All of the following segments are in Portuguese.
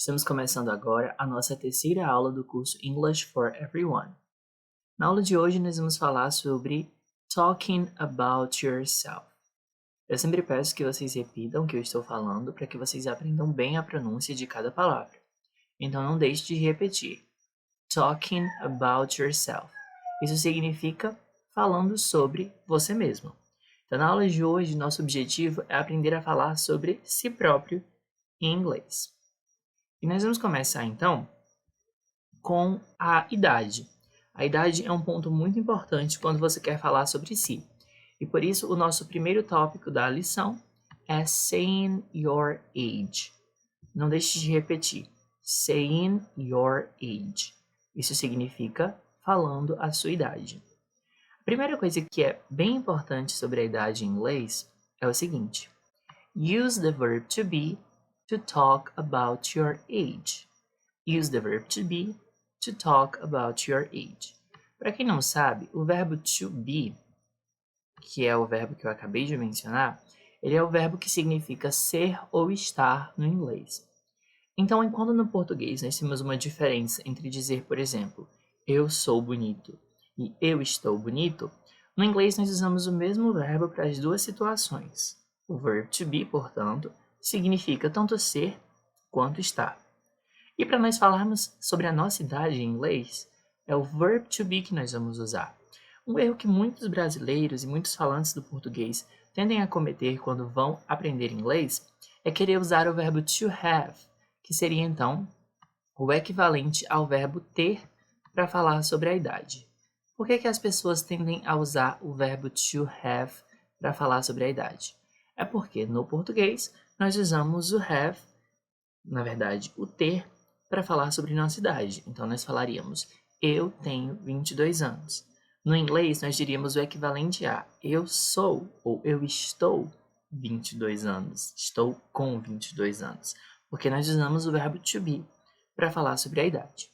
Estamos começando agora a nossa terceira aula do curso English for Everyone. Na aula de hoje, nós vamos falar sobre talking about yourself. Eu sempre peço que vocês repitam o que eu estou falando para que vocês aprendam bem a pronúncia de cada palavra. Então, não deixe de repetir. Talking about yourself. Isso significa falando sobre você mesmo. Então, na aula de hoje, nosso objetivo é aprender a falar sobre si próprio em inglês. E nós vamos começar, então, com a idade. A idade é um ponto muito importante quando você quer falar sobre si. E por isso, o nosso primeiro tópico da lição é saying your age. Não deixe de repetir. Saying your age. Isso significa falando a sua idade. A primeira coisa que é bem importante sobre a idade em inglês é o seguinte. Use the verb to be to talk about your age. Use the verb to be to talk about your age. Para quem não sabe, o verbo to be, que é o verbo que eu acabei de mencionar, ele é o verbo que significa ser ou estar no inglês. Então, enquanto no português nós temos uma diferença entre dizer, por exemplo, eu sou bonito e eu estou bonito, no inglês nós usamos o mesmo verbo para as duas situações. O verb to be, portanto, significa tanto ser quanto estar. E para nós falarmos sobre a nossa idade em inglês, é o verb to be que nós vamos usar. Um erro que muitos brasileiros e muitos falantes do português tendem a cometer quando vão aprender inglês é querer usar o verbo to have, que seria então o equivalente ao verbo ter para falar sobre a idade. Por que as pessoas tendem a usar o verbo to have para falar sobre a idade? É porque no português nós usamos o have, na verdade, o ter, para falar sobre nossa idade. Então, nós falaríamos, eu tenho 22 anos. No inglês, nós diríamos o equivalente a eu sou ou eu estou 22 anos. Estou com 22 anos. Porque nós usamos o verbo to be para falar sobre a idade.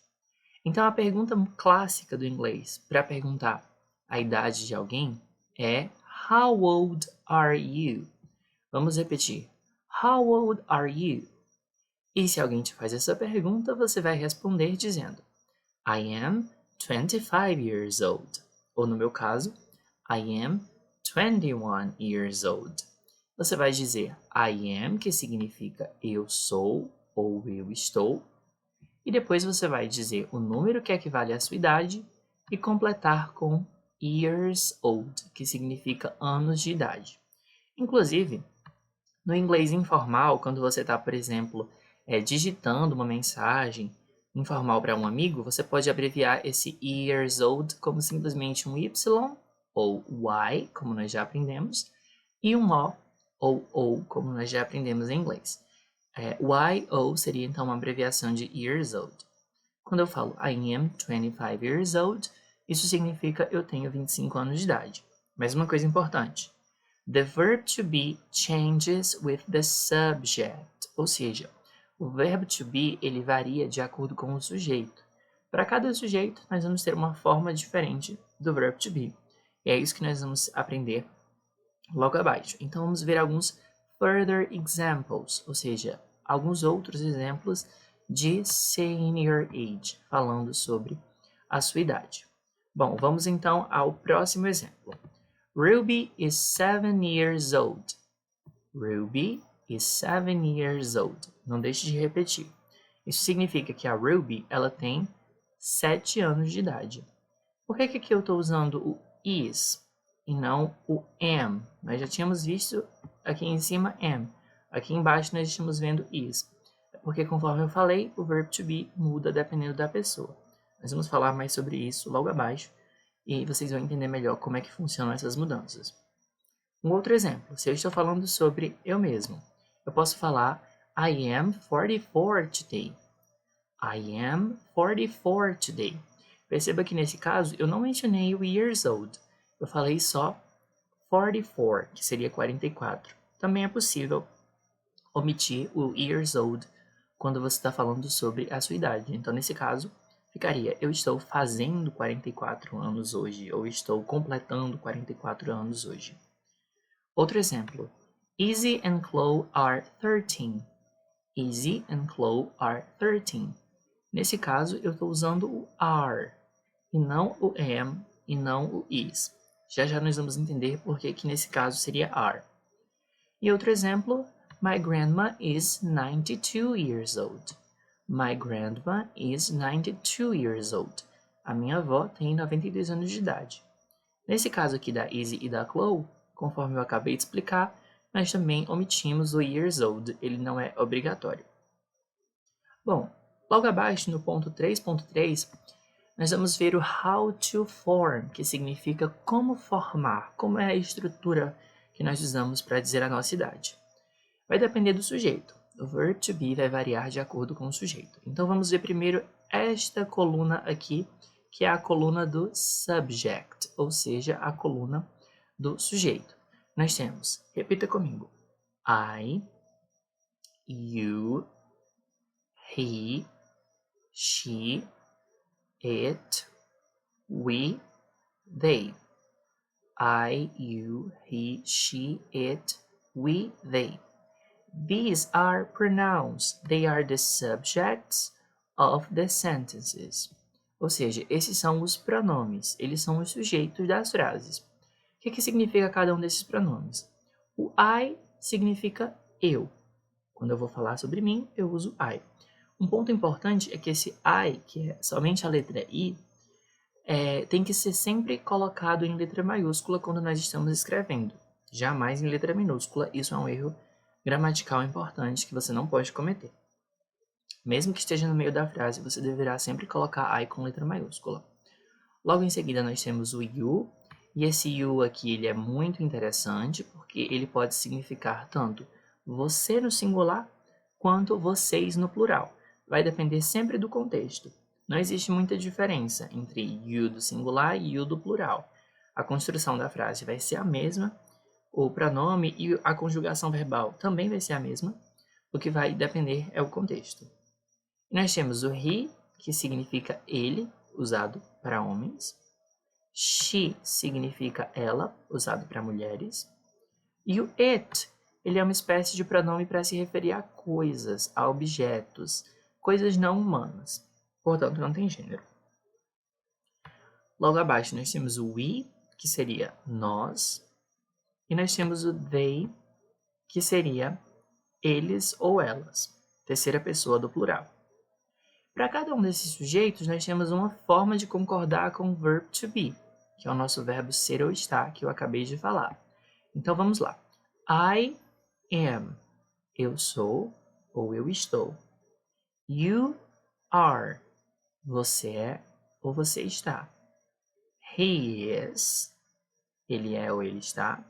Então, a pergunta clássica do inglês para perguntar a idade de alguém é How old are you? Vamos repetir. How old are you? E se alguém te faz essa pergunta, você vai responder dizendo I am 25 years old. Ou no meu caso, I am 21 years old. Você vai dizer I am, que significa eu sou ou eu estou. E depois você vai dizer o número que equivale à sua idade e completar com years old, que significa anos de idade. Inclusive, no inglês informal, quando você está, por exemplo, digitando uma mensagem informal para um amigo, você pode abreviar esse years old como simplesmente um Y ou Y, como nós já aprendemos, e um O ou O, como nós já aprendemos em inglês. YO seria então uma abreviação de years old. Quando eu falo I am 25 years old, isso significa eu tenho 25 anos de idade. Mas uma coisa importante, the verb to be changes with the subject, ou seja, o verbo to be ele varia de acordo com o sujeito. Para cada sujeito, nós vamos ter uma forma diferente do verbo to be. E é isso que nós vamos aprender logo abaixo. Então, vamos ver alguns further examples, ou seja, alguns outros exemplos de saying your age, falando sobre a sua idade. Bom, vamos então ao próximo exemplo. Ruby is 7 years old. Ruby is 7 years old. Não deixe de repetir. Isso significa que a Ruby ela tem 7 anos de idade. Por que aqui eu estou usando o is e não o am? Nós já tínhamos visto aqui em cima am. Aqui embaixo nós estamos vendo is. Porque conforme eu falei, o verbo to be muda dependendo da pessoa. Nós vamos falar mais sobre isso logo abaixo e vocês vão entender melhor como é que funcionam essas mudanças. Um outro exemplo, se eu estou falando sobre eu mesmo, eu posso falar I am 44 today. I am 44 today. Perceba que nesse caso eu não mencionei o years old. Eu falei só 44, que seria 44. Também é possível omitir o years old quando você está falando sobre a sua idade. Então, nesse caso, ficaria eu estou fazendo 44 anos hoje ou estou completando 44 anos hoje. Outro exemplo. Izzy and Chloe are 13. Izzy and Chloe are 13. Nesse caso, eu estou usando o are, e não o am, e não o is. Já já nós vamos entender por que nesse caso seria are. E outro exemplo, my grandma is 92 years old. My grandma is 92 years old. A minha avó tem 92 anos de idade. Nesse caso aqui da Izzy e da Chloe, conforme eu acabei de explicar, nós também omitimos o years old, ele não é obrigatório. Bom, logo abaixo, no ponto 3.3, nós vamos ver o how to form, que significa como formar, como é a estrutura que nós usamos para dizer a nossa idade. Vai depender do sujeito. O verb to be vai variar de acordo com o sujeito. Então vamos ver primeiro esta coluna aqui, que é a coluna do subject, ou seja, a coluna do sujeito. Nós temos, repita comigo, I, you, he, she, it, we, they. I, you, he, she, it, we, they. These are pronouns. They are the subjects of the sentences. Ou seja, esses são os pronomes. Eles são os sujeitos das frases. O que significa cada um desses pronomes? O I significa eu. Quando eu vou falar sobre mim, eu uso I. Um ponto importante é que esse I, que é somente a letra I, tem que ser sempre colocado em letra maiúscula quando nós estamos escrevendo. Jamais em letra minúscula. Isso é um erro gramatical importante que você não pode cometer. Mesmo que esteja no meio da frase, você deverá sempre colocar I com letra maiúscula. Logo em seguida, nós temos o you. E esse you aqui ele é muito interessante porque ele pode significar tanto você no singular quanto vocês no plural. Vai depender sempre do contexto. Não existe muita diferença entre you do singular e you do plural. A construção da frase vai ser a mesma, o pronome e a conjugação verbal também vai ser a mesma. O que vai depender é o contexto. Nós temos o he, que significa ele, usado para homens. She significa ela, usado para mulheres. E o it, ele é uma espécie de pronome para se referir a coisas, a objetos, coisas não humanas. Portanto, não tem gênero. Logo abaixo nós temos o we, que seria nós. E nós temos o they, que seria eles ou elas, terceira pessoa do plural. Para cada um desses sujeitos, nós temos uma forma de concordar com o verb to be, que é o nosso verbo ser ou estar, que eu acabei de falar. Então, vamos lá. I am, eu sou ou eu estou. You are, você é ou você está. He is, ele é ou ele está.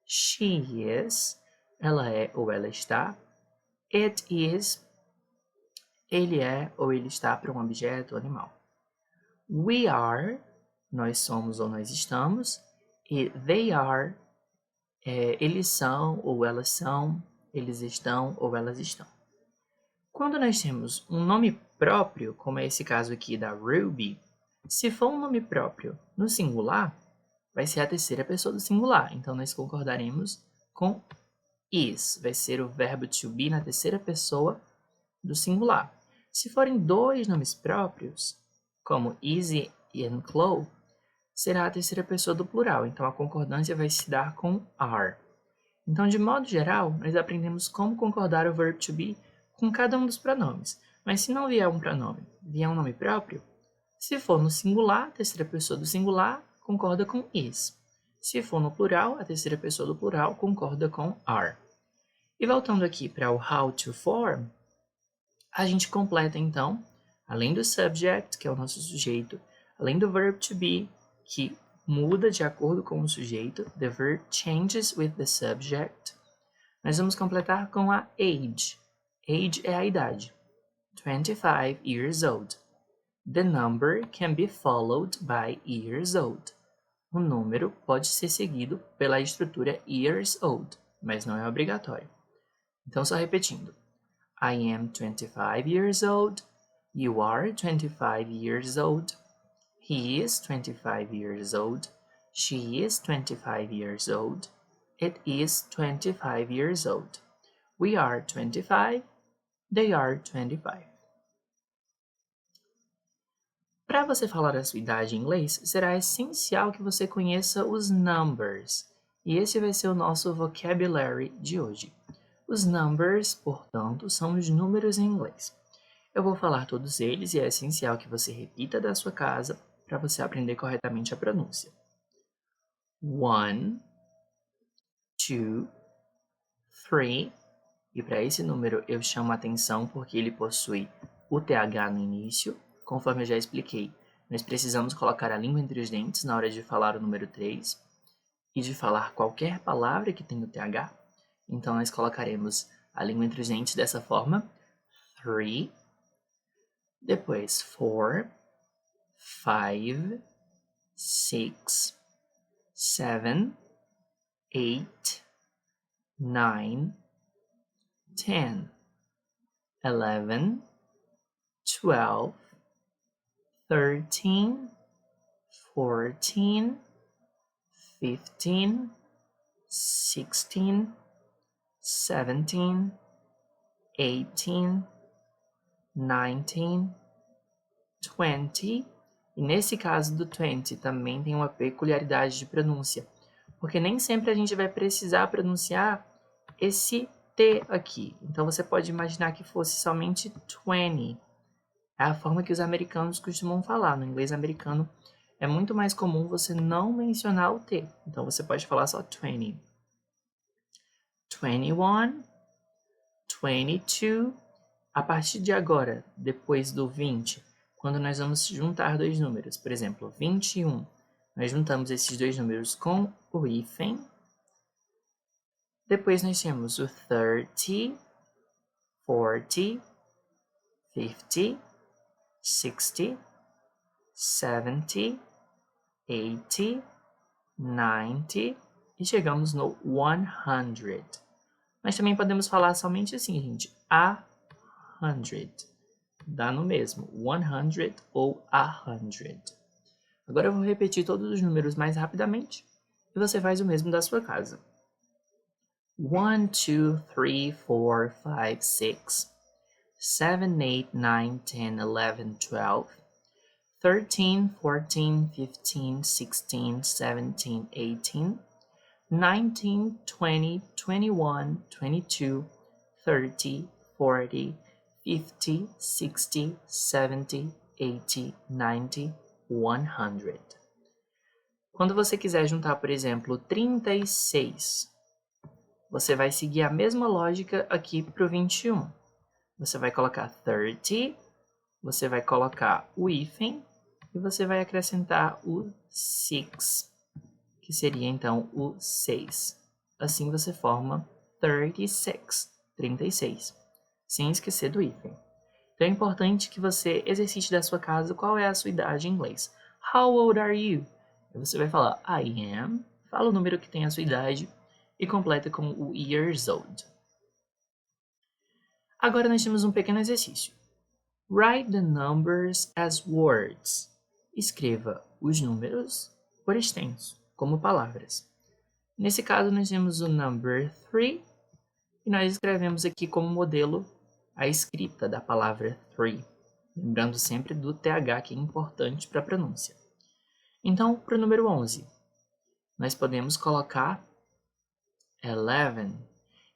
She is, ela é ou ela está. It is, ele é ou ele está para um objeto ou animal. We are, nós somos ou nós estamos. E they are, eles são ou elas são, eles estão ou elas estão. Quando nós temos um nome próprio, como é esse caso aqui da Ruby, se for um nome próprio no singular, vai ser a terceira pessoa do singular. Então, nós concordaremos com is. Vai ser o verbo to be na terceira pessoa do singular. Se forem dois nomes próprios, como Izzy e Chloe, será a terceira pessoa do plural. Então, a concordância vai se dar com are. Então, de modo geral, nós aprendemos como concordar o verbo to be com cada um dos pronomes. Mas se não vier um pronome, vier um nome próprio, se for no singular, a terceira pessoa do singular concorda com is. Se for no plural, a terceira pessoa do plural concorda com are. E voltando aqui para o how to form, a gente completa então, além do subject, que é o nosso sujeito, além do verb to be, que muda de acordo com o sujeito, the verb changes with the subject, nós vamos completar com a age. Age é a idade. 25 years old. The number can be followed by years old. O número pode ser seguido pela estrutura years old, mas não é obrigatório. Então, só repetindo. I am 25 years old. You are 25 years old. He is 25 years old. She is 25 years old. It is 25 years old. We are 25. They are 25. Para você falar a sua idade em inglês, será essencial que você conheça os numbers. E esse vai ser o nosso vocabulary de hoje. Os numbers, portanto, são os números em inglês. Eu vou falar todos eles e é essencial que você repita da sua casa para você aprender corretamente a pronúncia. 1, 2, 3. E para esse número eu chamo a atenção porque ele possui o TH no início. Conforme eu já expliquei, nós precisamos colocar a língua entre os dentes na hora de falar o número 3 e de falar qualquer palavra que tenha o TH. Então, nós colocaremos a língua entre os dentes dessa forma. 3. Depois, 4, 5, 6, 7, 8, 9, 10, 11, 12, 13, 14, 15, 16, 17, 18, 19, 20. E nesse caso do 20 também tem uma peculiaridade de pronúncia, porque nem sempre a gente vai precisar pronunciar esse T aqui. Então você pode imaginar que fosse somente 20. É a forma que os americanos costumam falar. No inglês americano é muito mais comum você não mencionar o T. Então você pode falar só 20. 21, 22. A partir de agora, depois do 20, quando nós vamos juntar dois números, por exemplo, 21, nós juntamos esses dois números com o hífen. Depois nós temos o 30, 40, 50, 60, 70, 80, 90 e chegamos no 100. Nós também podemos falar somente assim, gente, a 100. Dá no mesmo, 100 ou 100. Agora eu vou repetir todos os números mais rapidamente e você faz o mesmo da sua casa. 1, 2, 3, 4, 5, 6, 7, 8, 9, 10, 11, 12, 13, 14, 15, 16, 17, 18, 19, 20, 21, 22, 30, 40, 50, 60, 70, 80, 90, 100. Quando você quiser juntar, por exemplo, 36, você vai seguir a mesma lógica aqui para o 21. Você vai colocar 30, você vai colocar o hífen e você vai acrescentar o 6, que seria então o 6. Assim você forma 36, sem esquecer do hífen. Então é importante que você exercite da sua casa qual é a sua idade em inglês. How old are you? E você vai falar I am, fala o número que tem a sua idade e completa com o years old. Agora nós temos um pequeno exercício. Write the numbers as words. Escreva os números por extenso, como palavras. Nesse caso, nós temos o number 3 e nós escrevemos aqui como modelo a escrita da palavra 3, lembrando sempre do TH, que é importante para a pronúncia. Então, para o número 11, nós podemos colocar 11.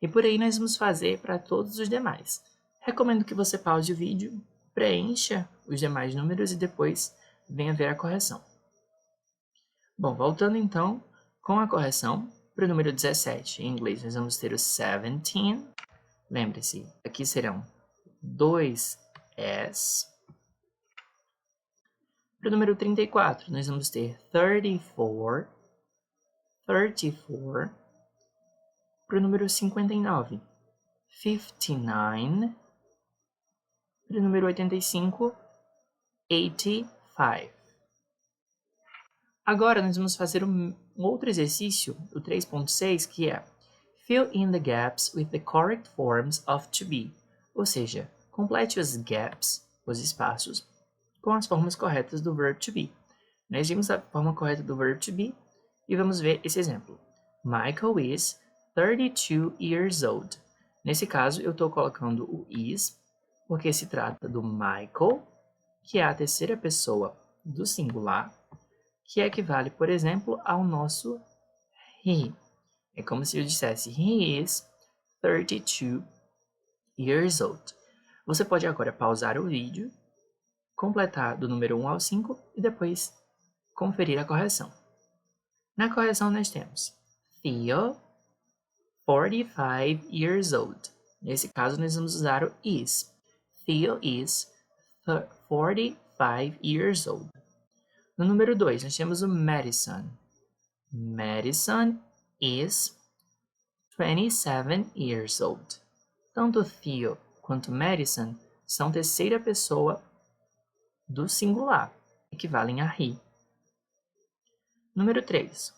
E por aí nós vamos fazer para todos os demais. Recomendo que você pause o vídeo, preencha os demais números e depois venha ver a correção. Bom, voltando então com a correção para o número 17. Em inglês nós vamos ter o 17. Lembre-se, aqui serão 2 S. Para o número 34, nós vamos ter 34. Para o número 59, 59. Para o número 85, 85. Agora nós vamos fazer um outro exercício, o 3.6, que é Fill in the gaps with the correct forms of to be. Ou seja, complete os gaps, os espaços, com as formas corretas do verb to be. Nós vimos a forma correta do verb to be e vamos ver esse exemplo. Michael is 32 years old. Nesse caso, eu estou colocando o is porque se trata do Michael, que é a terceira pessoa do singular, que equivale, por exemplo, ao nosso he. É como se eu dissesse he is 32 years old. Você pode agora pausar o vídeo, completar do número 1 ao 5 e depois conferir a correção. Na correção nós temos Theo, 45 years old. Nesse caso nós vamos usar o is. Theo is 45 years old. No número 2 nós temos o Madison. Madison is 27 years old. Tanto Theo quanto Madison são terceira pessoa do singular, equivalem a he. Número 3.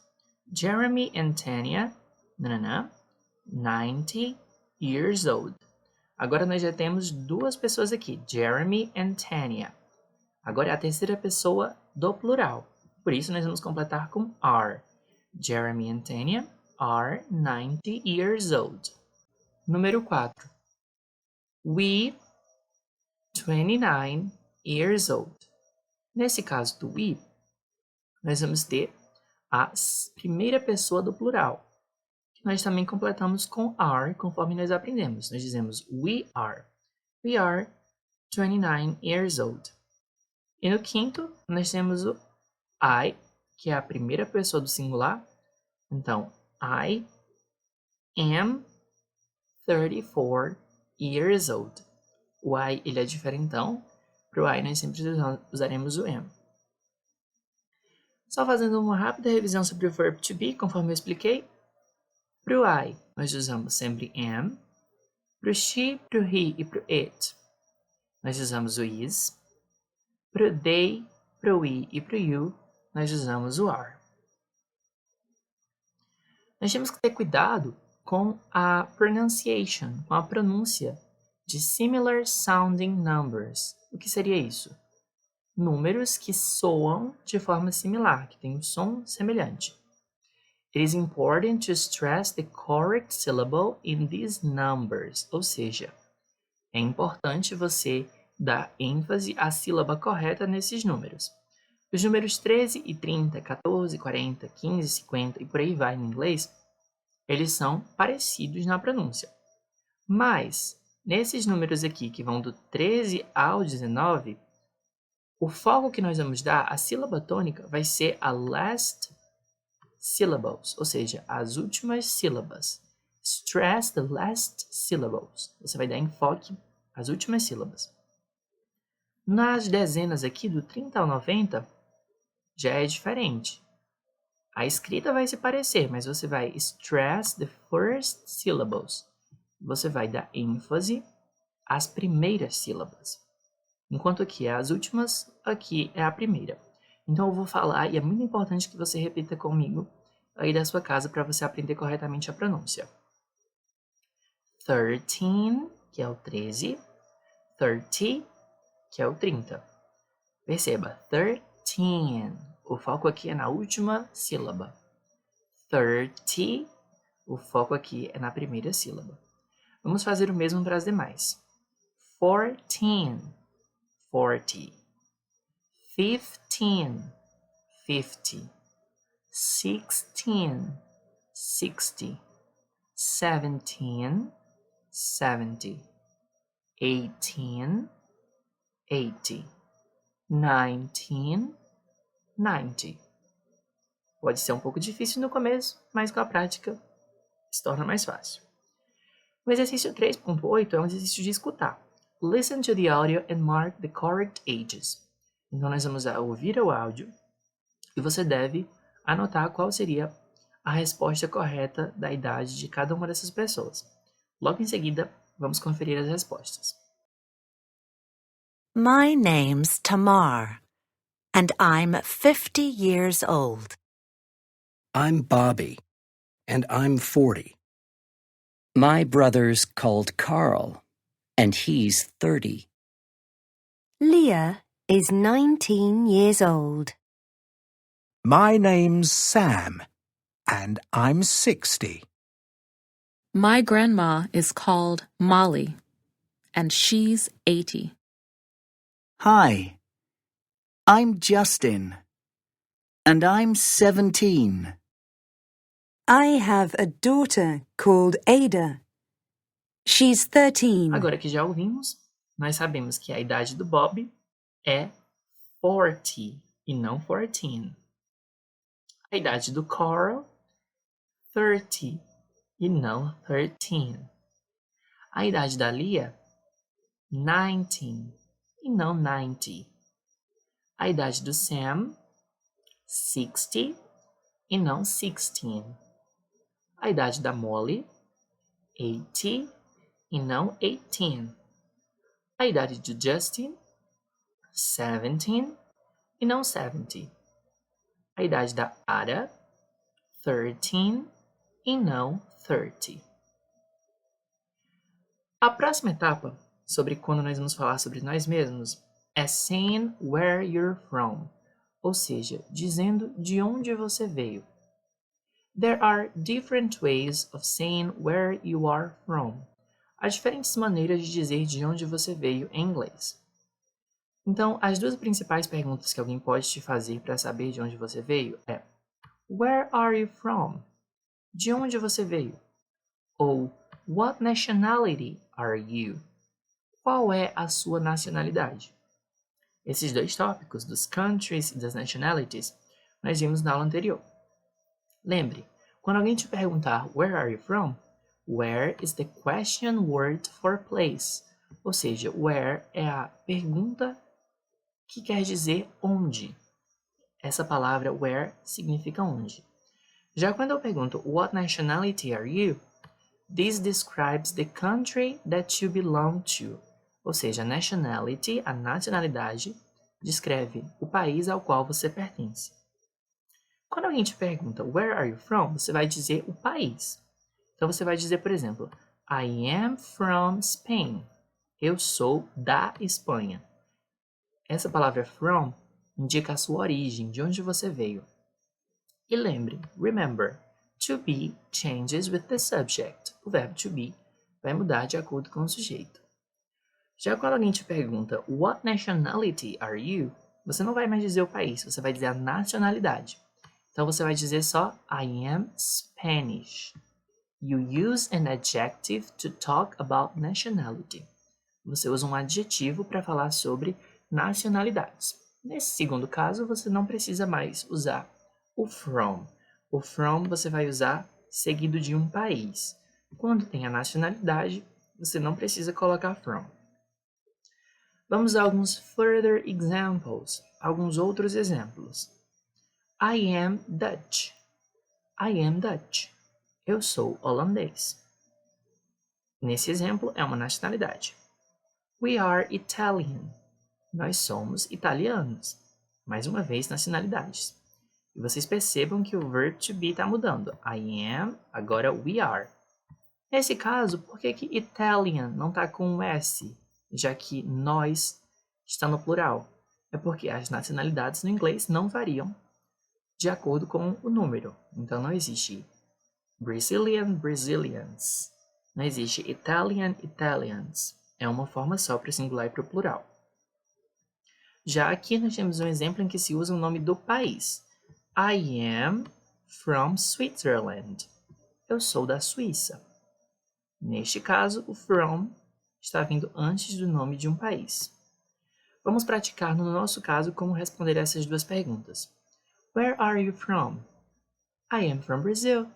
Jeremy and Tanya, 90 years old. Agora nós já temos duas pessoas aqui, Jeremy and Tanya. Agora é a terceira pessoa do plural. Por isso nós vamos completar com are. Jeremy and Tanya are 90 years old. Número 4. We, 29 years old. Nesse caso do we, nós vamos ter a primeira pessoa do plural, que nós também completamos com are, conforme nós aprendemos. Nós dizemos we are. We are 29 years old. E no quinto, nós temos o I, que é a primeira pessoa do singular. Então, I am 34 years old. O I, ele é diferentão. Para o I, nós sempre usaremos o am. Só fazendo uma rápida revisão sobre o verb to be, conforme eu expliquei. Para o I, nós usamos sempre am. Para o she, para o he e para o it, nós usamos o is. Para o they, para o we e para o you, nós usamos o are. Nós temos que ter cuidado com a pronunciation, com a pronúncia de similar sounding numbers. O que seria isso? Números que soam de forma similar, que têm um som semelhante. It is important to stress the correct syllable in these numbers. Ou seja, é importante você dar ênfase à sílaba correta nesses números. Os números 13 e 30, 14, 40, 15, 50 e por aí vai no inglês, eles são parecidos na pronúncia. Mas, nesses números aqui que vão do 13 ao 19, o foco que nós vamos dar à sílaba tônica vai ser a last syllables, ou seja, as últimas sílabas. Stress the last syllables. Você vai dar enfoque às últimas sílabas. Nas dezenas aqui, do 30 ao 90, já é diferente. A escrita vai se parecer, mas você vai stress the first syllables. Você vai dar ênfase às primeiras sílabas. Enquanto aqui é as últimas, aqui é a primeira. Então eu vou falar e é muito importante que você repita comigo aí da sua casa para você aprender corretamente a pronúncia. 13, que é o 13. 30, que é o 30. Perceba, 13. O foco aqui é na última sílaba. 30, o foco aqui é na primeira sílaba. Vamos fazer o mesmo para as demais. 14, 40. 15, 50. 16, 60. 17, 70. 18, 80. 19, 90. Pode ser um pouco difícil no começo, mas com a prática se torna mais fácil. O exercício 3.8 é um exercício de escutar. Listen to the audio and mark the correct ages. Então, nós vamos ouvir o áudio e você deve anotar qual seria a resposta correta da idade de cada uma dessas pessoas. Logo em seguida, vamos conferir as respostas. My name's Tamar, and I'm 50 years old. I'm Bobby, and I'm 40. My brother's called Carl, and he's 30. Leah is 19 years old. My name's Sam, and I'm 60. My grandma is called Molly, and she's 80. Hi, I'm Justin, and I'm 17. I have a daughter called Ada. She's 13. Agora que já ouvimos, nós sabemos que a idade do Bob é 40 e não 14. A idade do Carl, 30 e não 13. A idade da Lia, 19 e não 90. A idade do Sam, 60 e não 16. A idade da Molly, 80 e não 18. A idade do Justin, 17 e não 70. A idade da Ada, 13 e não 30. A próxima etapa, sobre quando nós vamos falar sobre nós mesmos, é saying where you're from, ou seja, dizendo de onde você veio. There are different ways of saying where you are from. Há diferentes maneiras de dizer de onde você veio em inglês. Então, as duas principais perguntas que alguém pode te fazer para saber de onde você veio é Where are you from? De onde você veio? Ou What nationality are you? Qual é a sua nacionalidade? Esses dois tópicos, dos countries e das nationalities, nós vimos na aula anterior. Lembre, quando alguém te perguntar Where are you from? Where is the question word for place? Ou seja, where é a pergunta que quer dizer onde. Essa palavra where significa onde. Já quando eu pergunto What nationality are you? This describes the country that you belong to. Ou seja, nationality, a nacionalidade, descreve o país ao qual você pertence. Quando alguém te pergunta Where are you from? Você vai dizer o país. Então você vai dizer, por exemplo, I am from Spain. Eu sou da Espanha. Essa palavra from indica a sua origem, de onde você veio. E lembre, remember, to be changes with the subject. O verbo to be vai mudar de acordo com o sujeito. Já quando alguém te pergunta What nationality are you? Você não vai mais dizer o país, você vai dizer a nacionalidade. Então você vai dizer só I am Spanish. You use an adjective to talk about nationality. Você usa um adjetivo para falar sobre nacionalidades. Nesse segundo caso, você não precisa mais usar o from. O from você vai usar seguido de um país. Quando tem a nacionalidade, você não precisa colocar from. Vamos a alguns further examples, alguns outros exemplos. I am Dutch. I am Dutch. Eu sou holandês. Nesse exemplo, é uma nacionalidade. We are Italian. Nós somos italianos. Mais uma vez, nacionalidades. E vocês percebam que o verb to be está mudando. I am, agora we are. Nesse caso, por que Italian não está com um S, já que nós está no plural? É porque as nacionalidades no inglês não variam de acordo com o número. Então não existe Brazilian, Brazilians. Não existe Italian, Italians. É uma forma só para o singular e para o plural. Já aqui nós temos um exemplo em que se usa o nome do país. I am from Switzerland. Eu sou da Suíça. Neste caso, o from está vindo antes do nome de um país. Vamos praticar no nosso caso como responder essas duas perguntas. Where are you from? I am from Brazil.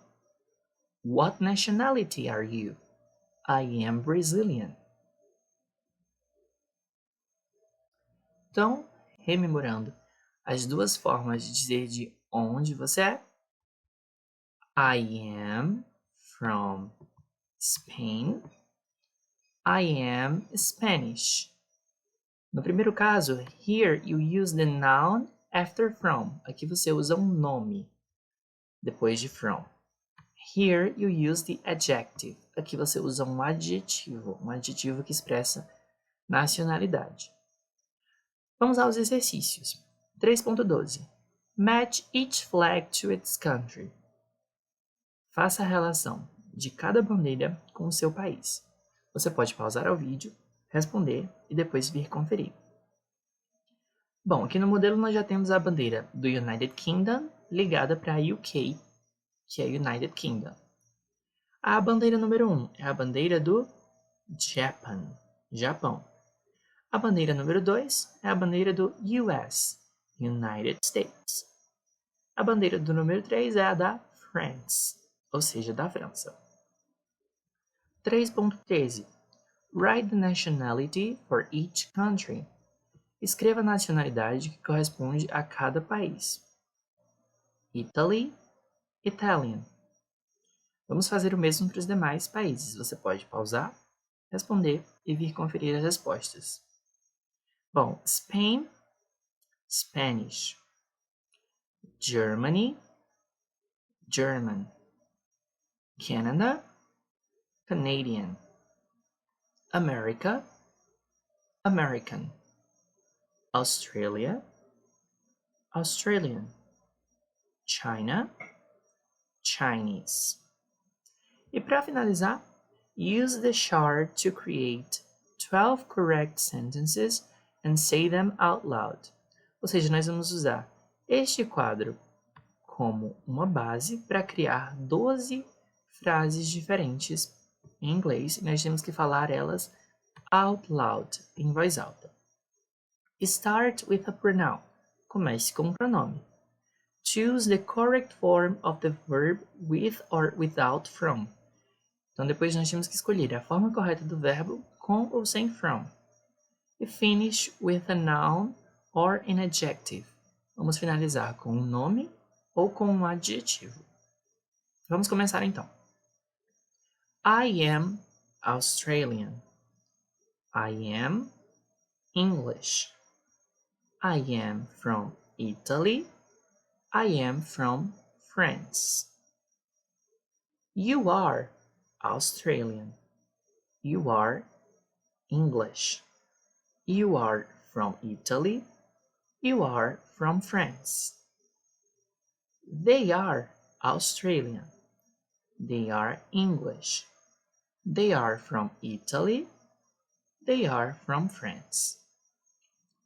What nationality are you? I am Brazilian. Então, rememorando as duas formas de dizer de onde você é. I am from Spain. I am Spanish. No primeiro caso, here you use the noun after from. Aqui você usa um nome depois de from. Here you use the adjective. Aqui você usa um adjetivo que expressa nacionalidade. Vamos aos exercícios. 3.12. Match each flag to its country. Faça a relação de cada bandeira com o seu país. Você pode pausar o vídeo, responder e depois vir conferir. Bom, aqui no modelo nós já temos a bandeira do United Kingdom ligada para a UK, que é United Kingdom. A bandeira número 1 é a bandeira do Japão. A bandeira número 2 é a bandeira do US, United States. A bandeira do número 3 é a da France, ou seja, da França. 3.13. Write the nationality for each country. Escreva a nacionalidade que corresponde a cada país. Italy, Italian. Vamos fazer o mesmo para os demais países. Você pode pausar, responder e vir conferir as respostas. Bom, Spain, Spanish. Germany, German. Canada, Canadian. America, American. Australia, Australian. China, Chinese. E para finalizar, use the chart to create 12 correct sentences and say them out loud. Ou seja, nós vamos usar este quadro como uma base para criar 12 frases diferentes em inglês e nós temos que falar elas out loud, em voz alta. Start with a pronoun. Comece com um pronome. Choose the correct form of the verb with or without from. Então, depois nós temos que escolher a forma correta do verbo com ou sem from. E finish with a noun or an adjective. Vamos finalizar com um nome ou com um adjetivo. Vamos começar então. I am Australian. I am English. I am from Italy. I am from France. You are Australian. You are English. You are from Italy. You are from France. They are Australian. They are English. They are from Italy. They are from France.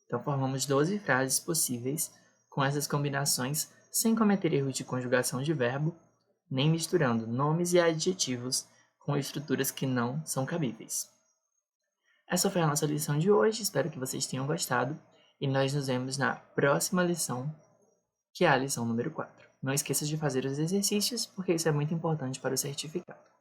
Então, formamos 12 frases possíveis com essas combinações sem cometer erros de conjugação de verbo, nem misturando nomes e adjetivos com estruturas que não são cabíveis. Essa foi a nossa lição de hoje, espero que vocês tenham gostado e nós nos vemos na próxima lição, que é a lição número 4. Não esqueça de fazer os exercícios, porque isso é muito importante para o certificado.